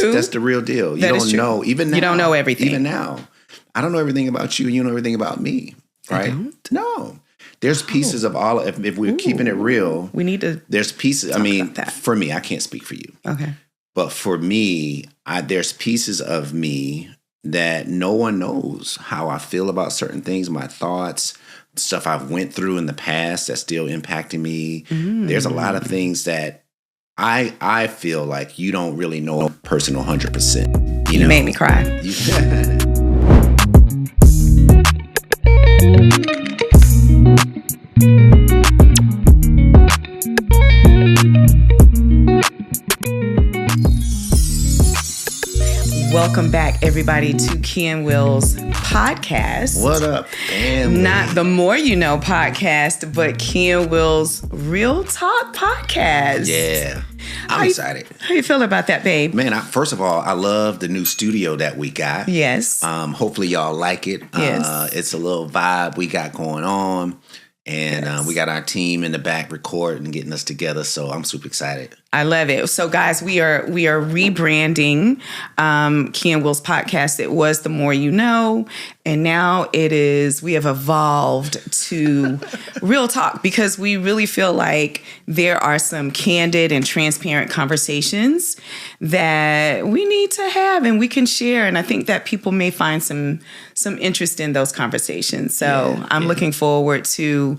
That's the real deal. You don't know. Even now. You don't know everything. Even now. I don't know everything about you and you don't know everything about me. Right? No. There's pieces of all, if we're keeping it real. We need to. There's pieces. I mean, for me, I can't speak for you. Okay. But for me, there's pieces of me that no one knows how I feel about certain things, my thoughts, stuff I've went through in the past that's still impacting me. There's a lot of things that I feel like you don't really know a person 100%. You made me cry. Welcome back, everybody, to Kee and Will's podcast. What up, family? Not the More You Know podcast, but Kee and Will's Real Talk podcast. Yeah. I'm excited. How you feel about that, babe? Man, first of all, I love the new studio that we got. Yes. Hopefully y'all like it. Yes. It's a little vibe we got going on. And we got our team in the back recording and getting us together. So I'm super excited. I love it. So, guys, we are rebranding Kee and Will's podcast. It was The More You Know, and now we have evolved to Real Talk because we really feel like there are some candid and transparent conversations that we need to have and we can share. And I think that people may find some interest in those conversations. So I'm looking forward to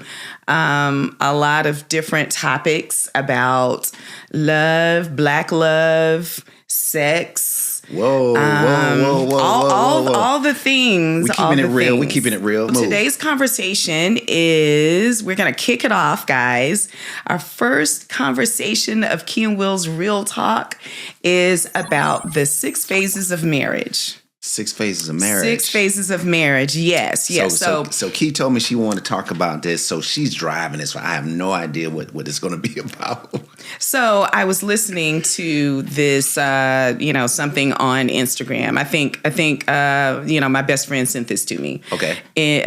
a lot of different topics about love, Black love, sex. Whoa. All the things. We're keeping it real. We're keeping it real. Today's conversation is, we're going to kick it off, guys. Our first conversation of Kee and Will's Real Talk is about the 6 phases of marriage. 6 phases of marriage. 6 phases of marriage. Yes. So Kee told me she wanted to talk about this. So she's driving this. So I have no idea what it's going to be about. So I was listening to this, something on Instagram. I think, my best friend sent this to me. Okay.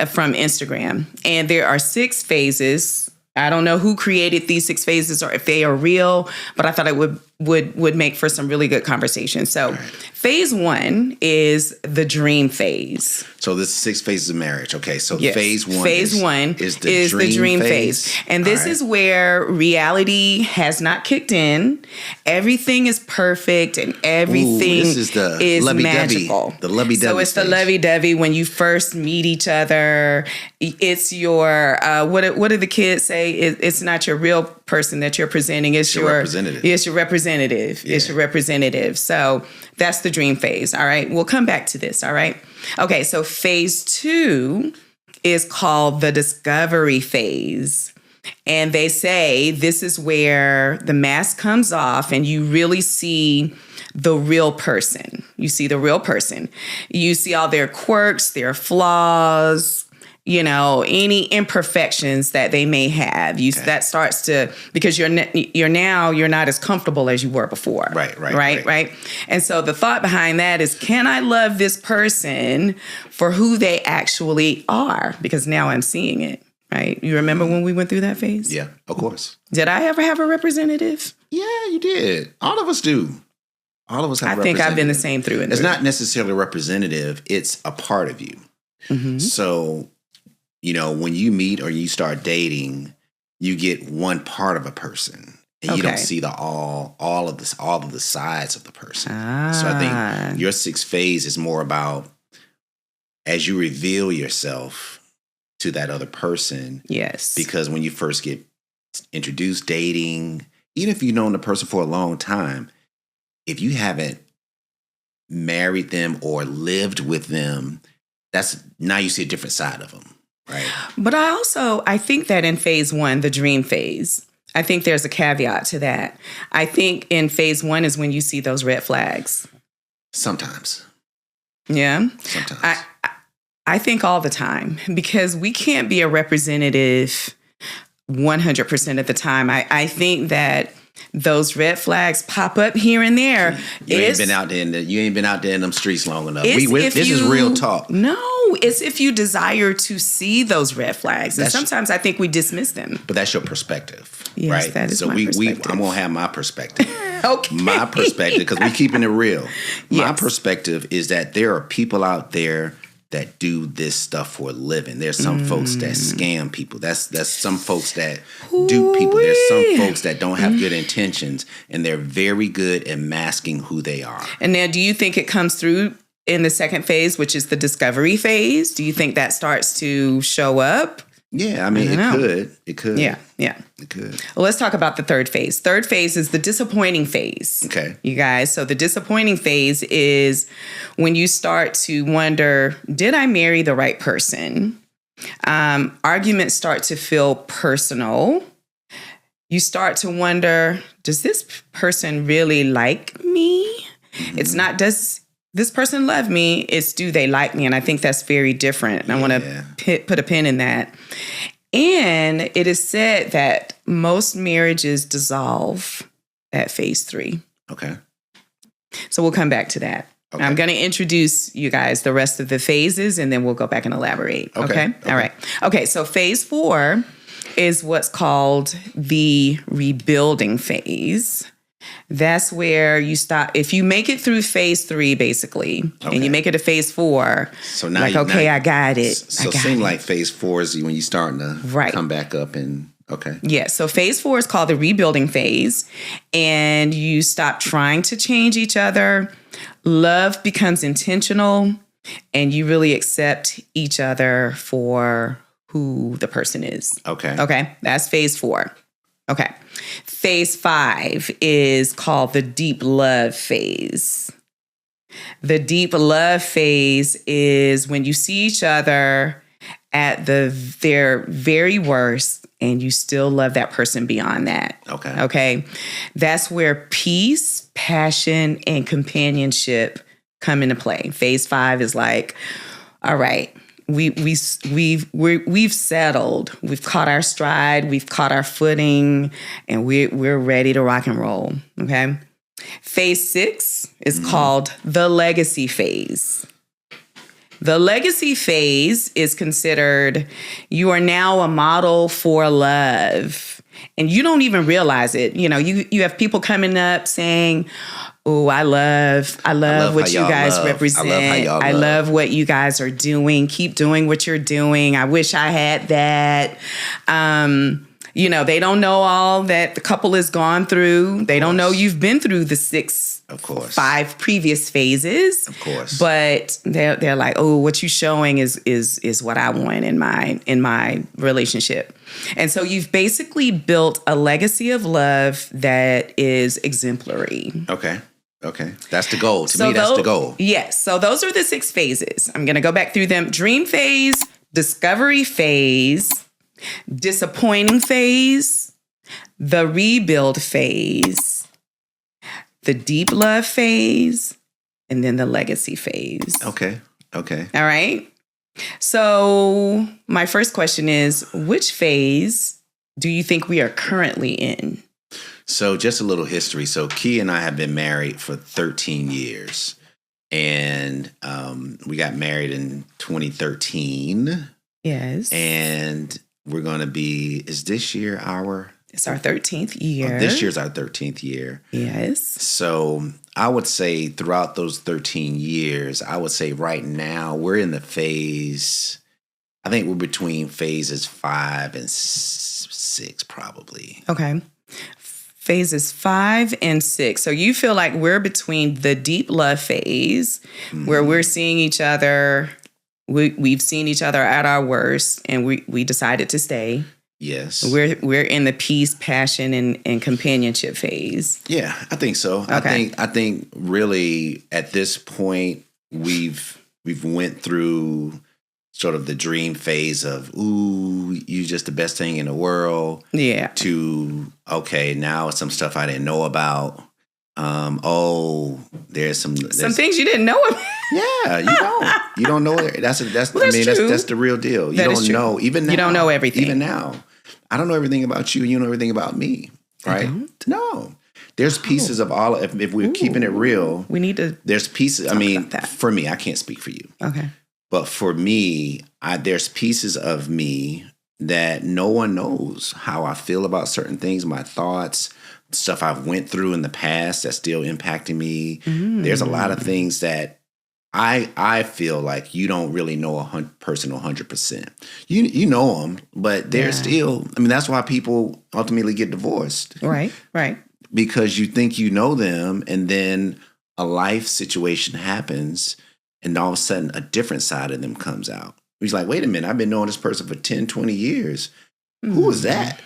From Instagram, and there are 6 phases. I don't know who created these 6 phases or if they are real, but I thought it would make for some really good conversation. So phase 1 is the dream phase. So this is 6 phases of marriage. Okay, so yes. phase 1 is the dream phase. And this is where reality has not kicked in. Everything is perfect and everything is magical. The lovey-dovey So it's the lovey-dovey when you first meet each other. It's your, what do the kids say? It's not your real person that you're presenting. It's your representative. It's your representative. Yeah. It's your representative. So that's the dream phase. All right. We'll come back to this. All right. Okay. So phase 2 is called the discovery phase. And they say this is where the mask comes off and you really see the real person. You see the real person. You see all their quirks, their flaws, any imperfections that they may have. That starts to, because you're not as comfortable as you were before. Right. And so the thought behind that is, can I love this person for who they actually are? Because now I'm seeing it. Right. You remember when we went through that phase? Yeah, of course. Did I ever have a representative? Yeah, you did. All of us do. All of us have a representative. I think I've been the same through and through. It's not necessarily necessarily a representative. It's a part of you. Mm-hmm. So, when you meet or you start dating, you get one part of a person. And you don't see all of the sides of the person. So I think your 6th phase is more about as you reveal yourself to that other person. Yes. Because when you first get introduced dating, even if you've known the person for a long time, if you haven't married them or lived with them, now you see a different side of them. Right. But I think that in phase 1, the dream phase, I think there's a caveat to that. I think in phase 1 is when you see those red flags. Sometimes. Yeah. Sometimes. I think all the time, because we can't be a representative 100% of the time. I think that those red flags pop up here and there. You ain't been out there in them streets long enough. This is real talk. No, it's if you desire to see those red flags. And sometimes I think we dismiss them. But that's your perspective. Yes, right? That is my perspective. I'm going to have my perspective. Okay. My perspective, because we're keeping it real. Yes. My perspective is that there are people out there that do this stuff for a living. There's some folks that scam people. That's some folks that dupe people. There's some folks that don't have good intentions, and they're very good at masking who they are. And now, do you think it comes through in the second phase, which is the discovery phase? Do you think that starts to show up? Yeah, I mean, it could. Yeah. It could. Well, let's talk about the third phase. Third phase is the disappointing phase. Okay. You guys. So the disappointing phase is when you start to wonder, did I marry the right person? Arguments start to feel personal. You start to wonder, does this person really like me? Mm-hmm. It's not, does this person love me? It's, do they like me? And I think that's very different. And I want to put a pin in that. And it is said that most marriages dissolve at phase 3. Okay. So we'll come back to that. Okay. I'm going to introduce you guys the rest of the phases, and then we'll go back and elaborate. Okay? All right. Okay, so phase 4 is what's called the rebuilding phase. That's where you stop. If you make it through phase 3, basically, and you make it to phase 4, so now I got it. So it seems like phase 4 is when you're starting to come back up and Yeah. So phase 4 is called the rebuilding phase, and you stop trying to change each other. Love becomes intentional, and you really accept each other for who the person is. Okay. That's phase 4. Okay. Phase 5 is called the deep love phase. The deep love phase is when you see each other at their very worst, and you still love that person beyond that. Okay. That's where peace, passion, and companionship come into play. Phase 5 is like, all right, we've settled. We've caught our stride. We've caught our footing, and we're ready to rock and roll. Okay. Phase 6 is called the legacy phase. The legacy phase is considered you are now a model for love, and you don't even realize it. You know, you have people coming up saying, "Oh, I love what you guys represent. I love what you guys are doing. Keep doing what you're doing. I wish I had that." They don't know all that the couple has gone through. They don't know you've been through the 5 previous phases. Of course. But they're like, "Oh, what you're showing is what I want in my relationship." And so you've basically built a legacy of love that is exemplary. Okay. That's the goal. To me, that's the goal. Yes. So those are the 6 phases. I'm going to go back through them. Dream phase, discovery phase, disappointing phase, the rebuild phase, the deep love phase, and then the legacy phase. Okay. All right. So my first question is, which phase do you think we are currently in? So just a little history. So Kee and I have been married for 13 years. And we got married in 2013. Yes. And we're going to be, is this year It's our 13th year. This year's our 13th year. Yes. So I would say throughout those 13 years, I would say right now we're in the phase, I think we're between phases 5 and 6 probably. Okay. Phases 5 and 6. So you feel like we're between the deep love phase, where we're seeing each other. We've seen each other at our worst, and we decided to stay. Yes. We're in the peace, passion, and companionship phase. Yeah, I think so. Okay. I think really at this point we've went through sort of the dream phase of, ooh, you just the best thing in the world. Yeah. To, okay, now some stuff I didn't know about. There's some things you didn't know about. Yeah, you don't know it. That's the real deal. You don't know even now. You don't know everything. Even now, I don't know everything about you. You know everything about me, right? No, there's pieces of all. If we're keeping it real, we need to. There's pieces. I mean, for me, I can't speak for you. Okay. But for me, there's pieces of me that no one knows how I feel about certain things, my thoughts, stuff I've went through in the past that's still impacting me. There's a lot of things that I feel like you don't really know a person 100%. You know them, but they're still. I mean, that's why people ultimately get divorced. Right. Because you think you know them, and then a life situation happens, and all of a sudden a different side of them comes out. He's like, wait a minute, I've been knowing this person for 10, 20 years. Who is that?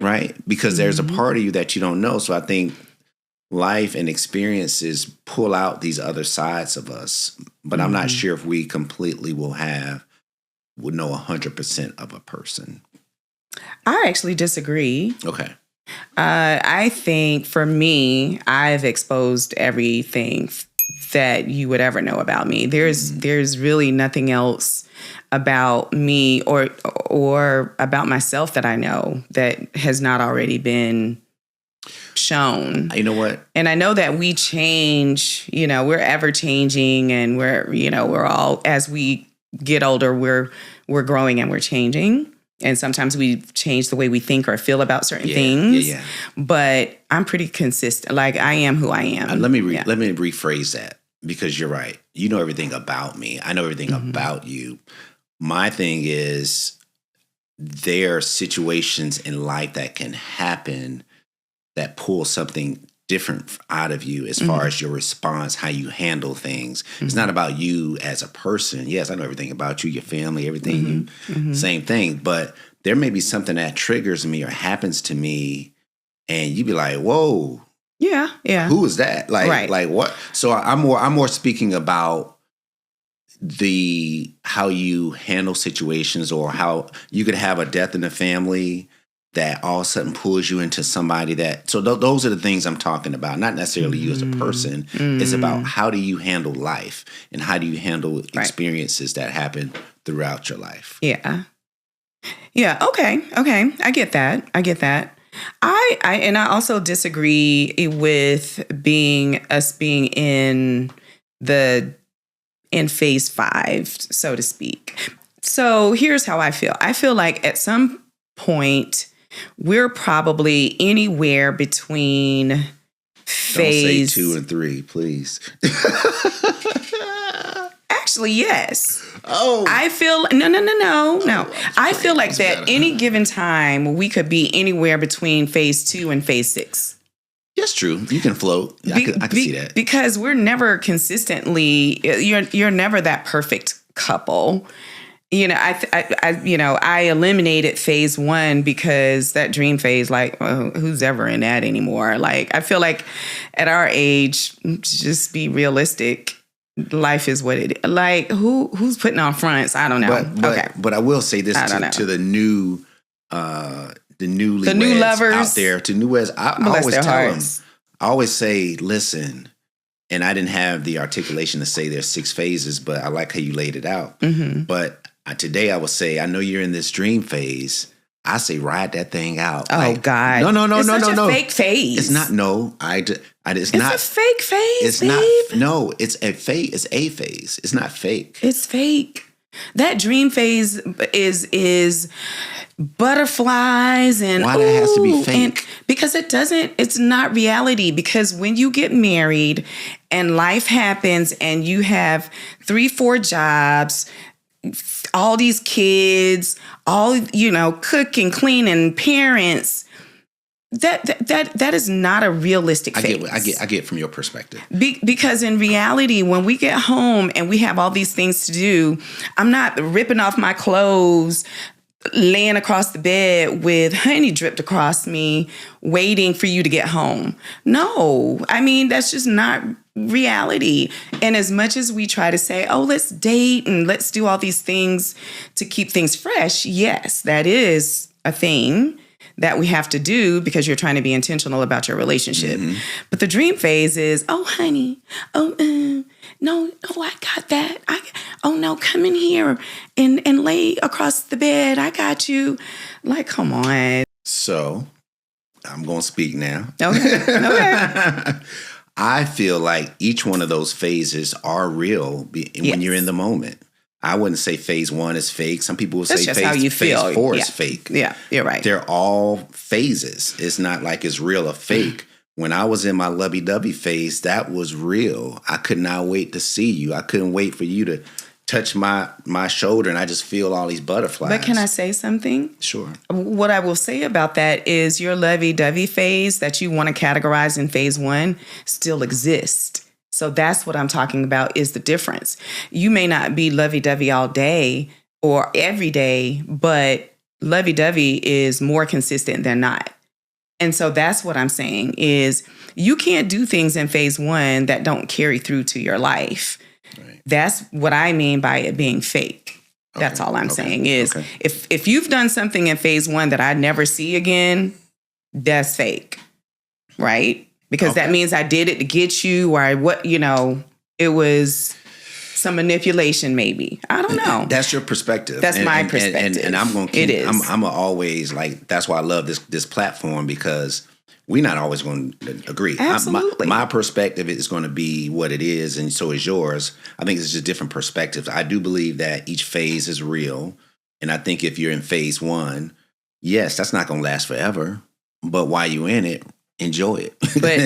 Right? Because there's a part of you that you don't know. So I think life and experiences pull out these other sides of us. But I'm not sure if we completely will know 100% of a person. I actually disagree. Okay. I think for me, I've exposed everything that you would ever know about me. There's really nothing else about me or about myself that I know that has not already been shown. You know what? And I know that we change, we're ever changing, and we're all, as we get older, we're growing and we're changing. And sometimes we change the way we think or feel about certain things. Yeah. But I'm pretty consistent. Like, I am who I am. Let me rephrase that, because you're right. You know everything about me. I know everything about you. My thing is, there are situations in life that can happen that pull something different out of you as far as your response, how you handle things. It's not about you as a person. Yes, I know everything about you, your family, everything, same thing. But there may be something that triggers me or happens to me, and you be like, whoa. Yeah. Who is that? Like what? So I'm more speaking about how you handle situations, or how you could have a death in the family that all of a sudden pulls you into somebody that. So those are the things I'm talking about. Not necessarily you as a person. It's about how do you handle life, and how do you handle experiences that happen throughout your life. Yeah. Okay. I get that. I also disagree with us being in phase 5, so to speak. So here's how I feel. I feel like at some point we're probably anywhere between phase. Don't say 2 and 3, please. Actually, yes. Oh. I feel no. I feel like that any given time we could be anywhere between phase 2 and phase 6. That's true. You can float. I can see that. Because we're never consistently. You're never that perfect couple. I eliminated phase 1 because that dream phase, like, who's ever in that anymore? Like, I feel like at our age, just be realistic. Life is what it is. Like, who's putting on fronts? I don't know. But I will say this to the new, the new lovers out there, to newlyweds. I always tell them, I always say, listen. And I didn't have the articulation to say there's 6 phases, but I like how you laid it out. But today I would say, I know you're in this dream phase. I say, ride that thing out. Oh, God. No. It's such a fake phase. It's not. No, it's not a fake phase. It's babe. not. No, it's a phase. It's a phase. It's not fake. It's fake. That dream phase is butterflies and why that has to be fake? Because it's not reality. Because when you get married and life happens and you have 3-4 jobs, all these kids, all, cooking, cleaning, parents, that is not a realistic phase. I get from your perspective. Because in reality, when we get home and we have all these things to do, I'm not ripping off my clothes, laying across the bed with honey dripped across me, waiting for you to get home. No, I mean, that's just not reality. And as much as we try to say, oh, let's date and let's do all these things to keep things fresh, yes, that is a thing that we have to do because you're trying to be intentional about your relationship. But the dream phase is, oh, honey, no, I got that. No, come in here and lay across the bed. I got you. Like, come on. So I'm going to speak now. Okay. I feel like each one of those phases are real when you're in the moment. I wouldn't say phase 1 is fake. Some people will say phase 4 is fake. Yeah, you're right. They're all phases. It's not like it's real or fake. When I was in my lovey-dovey phase, that was real. I could not wait to see you. I couldn't wait for you to touch my shoulder, and I just feel all these butterflies. But can I say something? Sure. What I will say about that is your lovey-dovey phase that you want to categorize in phase 1 still exists. So that's what I'm talking about is the difference. You may not be lovey-dovey all day or every day, but lovey-dovey is more consistent than not. And so that's what I'm saying is you can't do things in phase 1 that don't carry through to your life. Right. That's what I mean by it being fake. Okay. That's all I'm saying is if you've done something in phase 1 that I never see again, that's fake. Right? Because that means I did it to get you or it was some manipulation maybe. I don't know. That's your perspective. That's my perspective. And I'm going to keep, it is. I'm always like, that's why I love this platform because we're not always going to agree. Absolutely. My perspective is going to be what it is, and so is yours. I think it's just different perspectives. I do believe that each phase is real, and I think if you're in phase 1, yes, that's not going to last forever, but while you're in it, enjoy it. But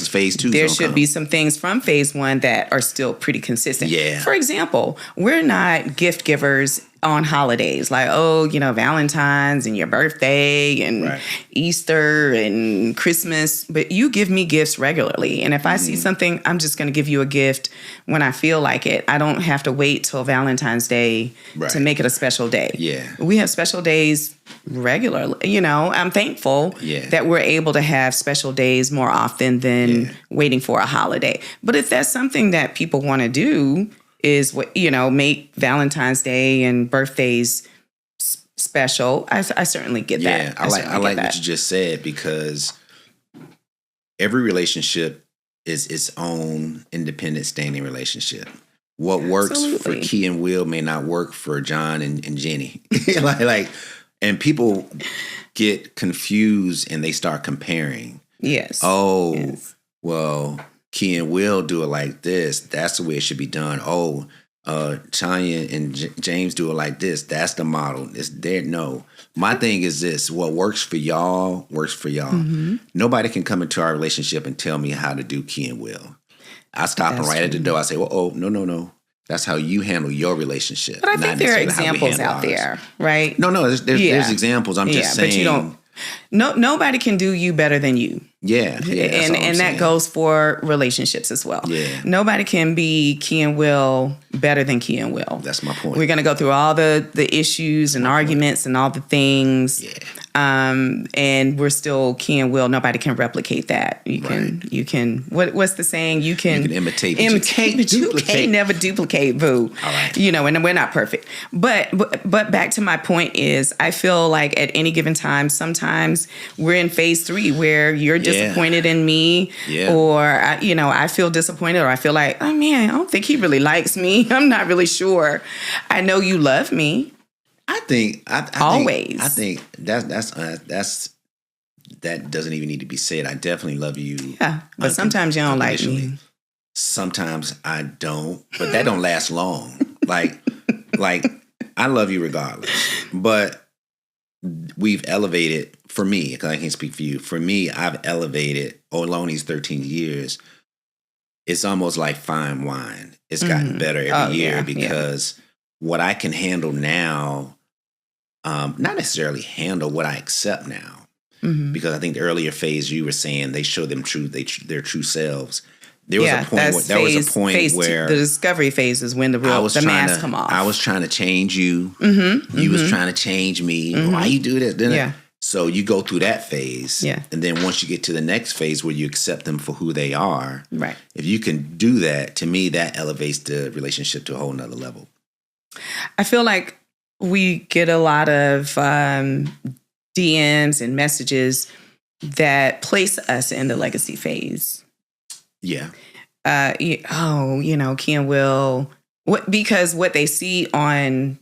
phase 2 there should be some things from phase 1 that are still pretty consistent. Yeah. For example, we're not gift givers on holidays like, Valentine's and your birthday and Easter and Christmas. But you give me gifts regularly. And if I see something, I'm just going to give you a gift when I feel like it. I don't have to wait till Valentine's Day to make it a special day. Yeah. We have special days regularly. I'm thankful that we're able to have special days more often than waiting for a holiday. But if that's something that people want to do, is what make Valentine's Day and birthdays special. I certainly get that. Yeah, I like what you just said because every relationship is its own independent standing relationship. What works for Kee and Will may not work for John and Jenny. and people get confused and they start comparing. Yes. Oh, yes. Well, Kee and Will do it like this. That's the way it should be done. Oh, Tanya and James do it like this. That's the model. It's there. No. My thing is this. What works for y'all works for y'all. Mm-hmm. Nobody can come into our relationship and tell me how to do Kee and Will. I stop them right at the door. I say, no. That's how you handle your relationship. But I think there are examples out there, right? No, there's examples. I'm just saying. But you don't. Nobody can do you better than you. Yeah, and that goes for relationships as well. Yeah, nobody can be Kee and Will better than Kee and Will. That's my point. We're going to go through all the issues and arguments and all the things. Yeah. And we're still Kee and Will. Nobody can replicate that. You can. What's the saying? You can imitate, but you can't never duplicate. Boo. All right. And we're not perfect. But back to my point is, I feel like at any given time, sometimes we're in phase 3 where you're disappointed in me, or I feel disappointed, or I feel like, oh man, I don't think he really likes me. I'm not really sure. I know you love me. I think always. I think that's that doesn't even need to be said. I definitely love you. Yeah, but sometimes you don't like me. Sometimes I don't, but that don't last long. Like I love you regardless. But we've elevated, for me, because I can't speak for you. For me, I've elevated along these 13 years. It's almost like fine wine. It's gotten better every year because what I can handle now. Not necessarily handle what I accept now, because I think the earlier phase you were saying they show them their true selves. There was a point where the discovery phase is when the mask come off. I was trying to change you. You was trying to change me. Why you do this? So you go through that phase, and then once you get to the next phase where you accept them for who they are, right? If you can do that, to me, that elevates the relationship to a whole nother level. I feel like we get a lot of DMs and messages that place us in the legacy phase. Yeah. Kee and Will, because what they see on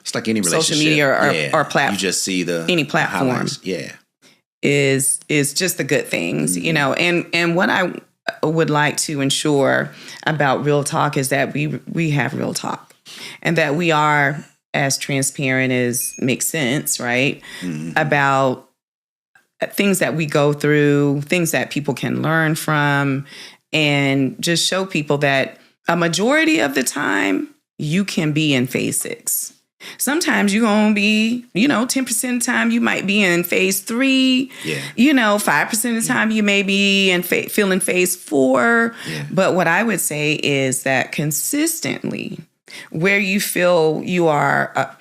it's like any social media or platform, you just see any platform, is just the good things, And what I would like to ensure about Real Talk is that we have real talk. and that we are as transparent as makes sense, right? Mm-hmm. About things that we go through, things that people can learn from, and just show people that a majority of the time you can be in phase 6. Sometimes you're going to be, 10% of the time you might be in phase 3. Yeah. 5% of the time you may be feeling phase 4. Yeah. But what I would say is that consistently, where you feel you are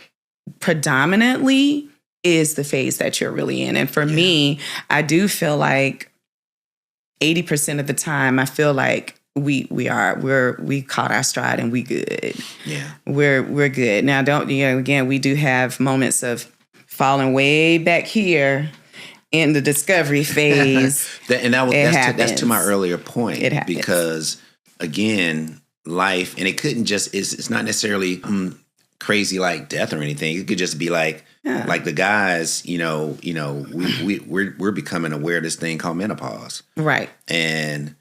predominantly is the phase that you're really in. And for me, I do feel like 80% of the time, I feel like we caught our stride and we good. Yeah. We're good. Now, again, we do have moments of falling way back here in the discovery phase. That's to my earlier point. It happens. Because again, life, and it couldn't just, it's not necessarily crazy like death or anything. It could just be like the guys, we're becoming aware of this thing called menopause. Right. And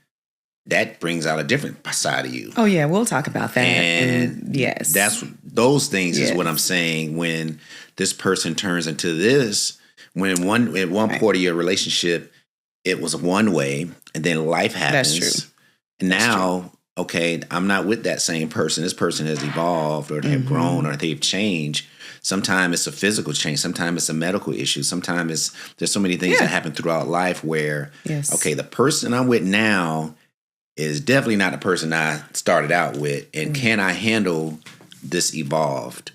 that brings out a different side of you. Oh yeah, we'll talk about that. And yes, those things is what I'm saying. When this person turns into this, when at one point of your relationship, it was one way, and then life happens. That's true. And now, okay, I'm not with that same person. This person has evolved, or they've grown, or they've changed. Sometimes it's a physical change. Sometimes it's a medical issue. Sometimes there's so many things that happen throughout life where, okay, the person I'm with now is definitely not the person I started out with. And can I handle this evolved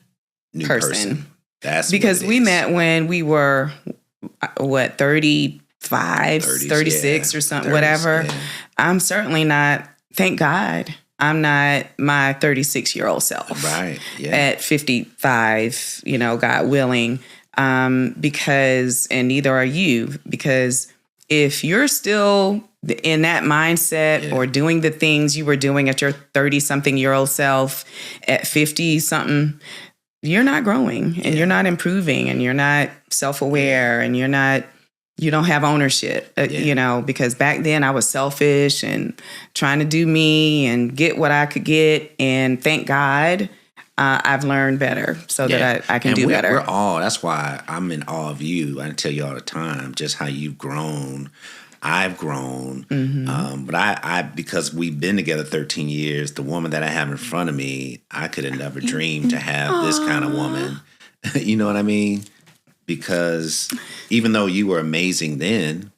new person? That's because we met when we were, 35, 36 or something, 30s, whatever. Yeah. I'm certainly not, thank God, I'm not my 36-year-old self. Right. Yeah. At 55, God willing. Because, and neither are you, because if you're still in that mindset or doing the things you were doing at your 30-something-year-old self at 50-something, you're not growing and you're not improving and you're not self-aware and you don't have ownership, because back then I was selfish and trying to do me and get what I could get. And thank God I've learned better so that I can do better. That's why I'm in awe of you. I tell you all the time, just how you've grown. I've grown, but I because we've been together 13 years, the woman that I have in front of me, I could have never dreamed to have this kind of woman. You know what I mean? Because even though you were amazing then,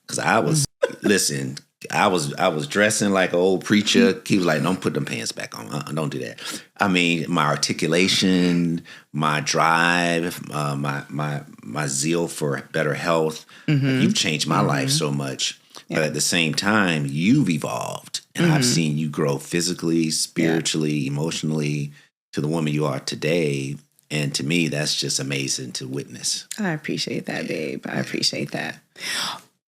because I was, listen, I was dressing like an old preacher. He was like, don't put them pants back on. Don't do that. I mean, my articulation, my drive, my zeal for better health. You've changed my life so much. Yeah. But at the same time, you've evolved. And I've seen you grow physically, spiritually, emotionally to the woman you are today. And to me, that's just amazing to witness. I appreciate that, babe. I appreciate that.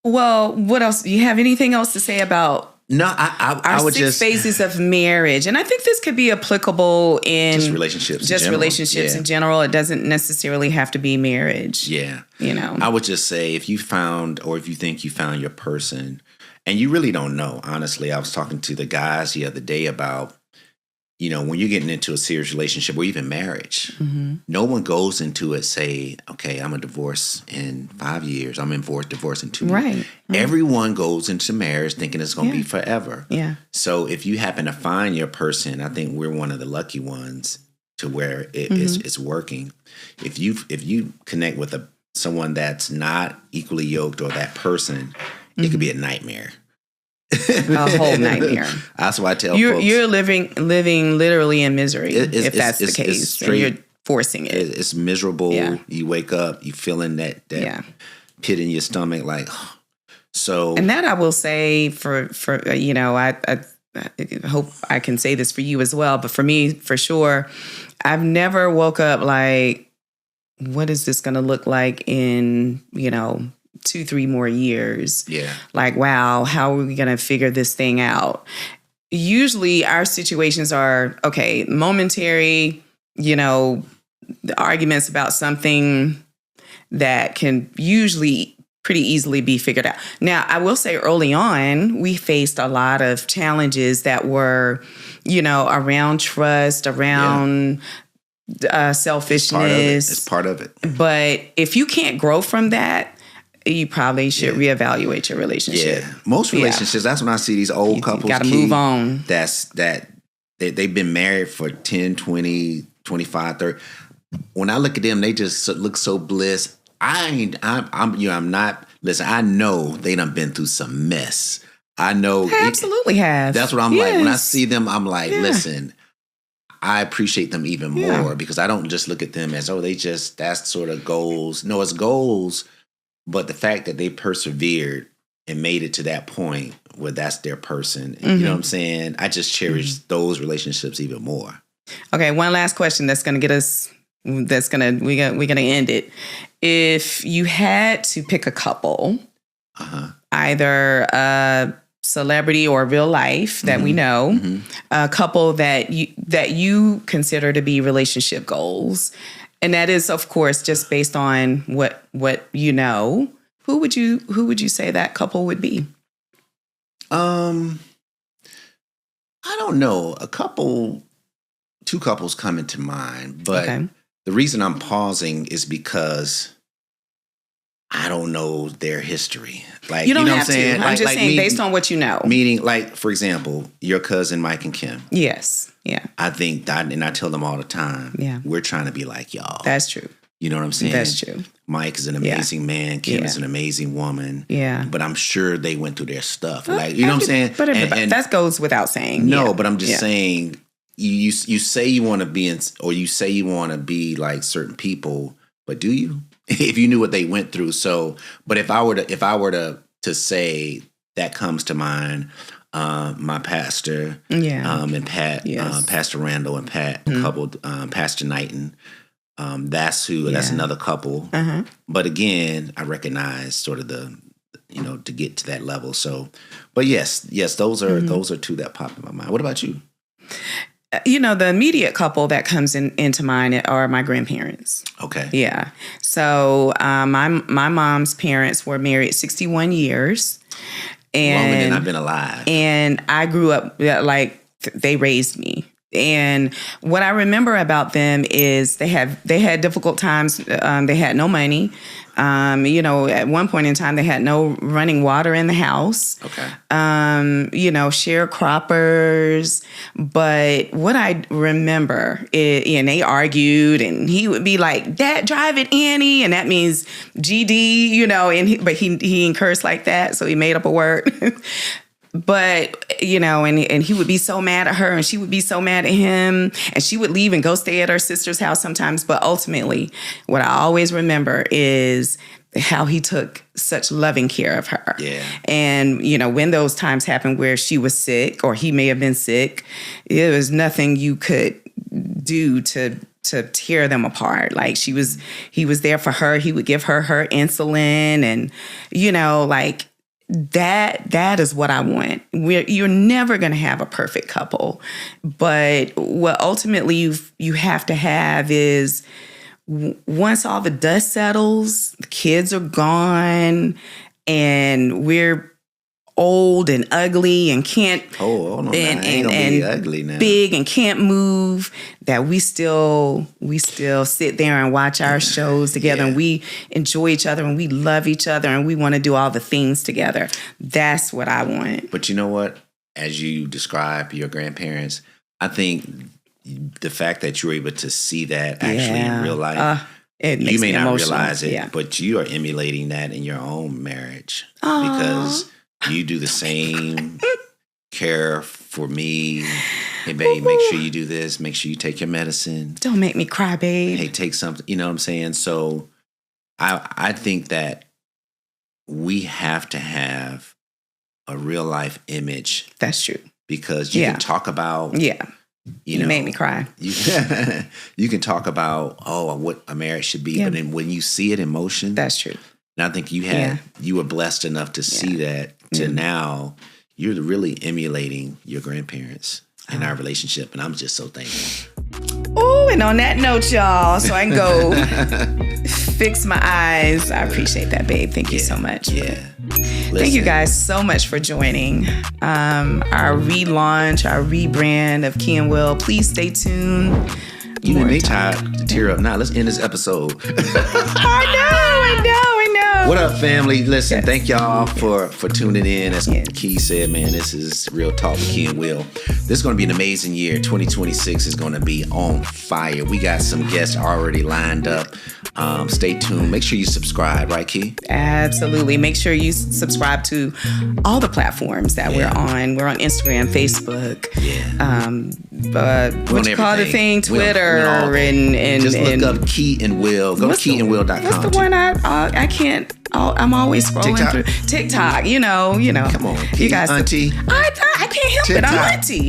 Well, what else? Do you have anything else to say about I would 6 phases of marriage? And I think this could be applicable in just relationships in general. It doesn't necessarily have to be marriage. Yeah. I would just say if you think you found your person, and you really don't know, honestly. I was talking to the guys the other day about, when you're getting into a serious relationship or even marriage, no one goes into it say, okay, I'm a divorce in 5 years. I'm in divorce in 2 years. Right. Everyone goes into marriage thinking it's going to be forever. Yeah. So if you happen to find your person, I think we're one of the lucky ones to where it's working. If you connect with someone that's not equally yoked or that person, it could be a nightmare. A whole nightmare. That's why I tell folks. You're living literally in misery if that's the case. And you're forcing it. It's miserable. Yeah. You wake up, you feeling that pit in your stomach, like so. And that I will say for I hope I can say this for you as well. But for me, for sure, I've never woke up like, what is this going to look like in 2-3 more years? Yeah. Like, wow, how are we going to figure this thing out? Usually our situations are, okay, momentary, the arguments about something that can usually pretty easily be figured out. Now, I will say early on, we faced a lot of challenges that were, around trust, around selfishness. It's part of it. But if you can't grow from that, you probably should reevaluate your relationship. Yeah. Most relationships, that's when I see these old couples. You got to move on. They've been married for 10, 20, 25, 30. When I look at them, they just look so bliss. I'm not, listen, I know they done been through some mess. I know. They absolutely have. That's what I'm like. When I see them, I'm like, listen, I appreciate them even more because I don't just look at them as, that's sort of goals. No, it's goals, but the fact that they persevered and made it to that point where that's their person. You know what I'm saying? I just cherish those relationships even more. Okay, one last question that's going to get us, we're going to end it. If you had to pick a couple, either a celebrity or real life that we know, a couple that you consider to be relationship goals, and that is, of course, just based on what you know, who would you say that couple would be? I don't know. Two couples come into mind, but the reason I'm pausing is because I don't know their history. Like, you don't have what I'm saying? to. I'm just saying based on what you know. Meaning, like, for example, your cousin Mike and Kim. Yes. Yeah. I think that, and I tell them all the time, we're trying to be like y'all. That's true. You know what I'm saying? That's true. Mike is an amazing man. Kim is an amazing woman. Yeah. But I'm sure they went through their stuff. Like, you know what I'm saying? But and that goes without saying. No, but I'm just saying, you say you want to be in, or you say you want to be like certain people, but do you? If you knew what they went through. So, but if I were to say, that comes to mind, my pastor, and Pat, Pastor Randall and Pat, coupled, Pastor Knighton. That's another couple. But again, I recognize sort of the, to get to that level. So, but yes, those are two that pop in my mind. What about you? The immediate couple that comes into mind are my grandparents. Okay. Yeah. So my mom's parents were married 61 years. And longer than I've been alive. And I grew up like they raised me. And what I remember about them is they had difficult times. They had no money. At one point in time, they had no running water in the house. Okay. Sharecroppers. But what I remember is, and they argued, and he would be like, "Dad, drive it, Annie," and that means GD. But he cursed like that, so he made up a word. But, and he would be so mad at her and she would be so mad at him and she would leave and go stay at her sister's house sometimes. But ultimately, what I always remember is how he took such loving care of her. Yeah. And, when those times happened where she was sick or he may have been sick, there was nothing you could do to tear them apart. Like he was there for her. He would give her insulin and, that is what I want. You're never going to have a perfect couple, but what ultimately you have to have is once all the dust settles, the kids are gone, and we're old and ugly and can't and ugly now. Big and can't move, that we still sit there and watch our shows together and we enjoy each other and we love each other and we want to do all the things together. That's what I want. But you know what? As you describe your grandparents, I think the fact that you're able to see that actually in real life, you may not realize it, but you are emulating that in your own marriage. Because you do the same care for me. Hey, babe, make sure you do this. Make sure you take your medicine. Don't make me cry, babe. Hey, take something. You know what I'm saying? So I think that we have to have a real life image. That's true. Because you can talk about... You made me cry. You can talk about, what a marriage should be. But then when you see it in motion... That's true. And I think you were blessed enough to see that to now you're really emulating your grandparents in our relationship. And I'm just so thankful. Oh, and on that note, y'all, so I can go fix my eyes. I appreciate that, babe. Thank you so much. Yeah. Thank you guys so much for joining our relaunch, our rebrand of Kee and Will. Please stay tuned. You didn't make time to tear up. Now let's end this episode. I know. What up, family? Listen, thank y'all for tuning in. As Kee said, man, this is Real Talk with Kee and Will. This is going to be an amazing year. 2026 is going to be on fire. We got some guests already lined up. Stay tuned. Make sure you subscribe, right, Kee? Absolutely. Make sure you subscribe to all the platforms that we're on. We're on Instagram, Facebook. What you call the thing? Twitter and just look up Kee and Will. Go to KeeandWill.com. What's the one I can't? I'm always scrolling through TikTok. You know. Come on, Kee, you guys. Auntie. I can't help it.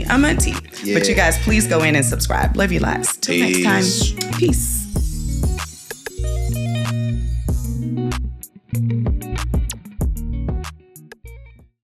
I'm auntie. Yeah. But you guys, please go in and subscribe. Love you lots. Till next time. Peace.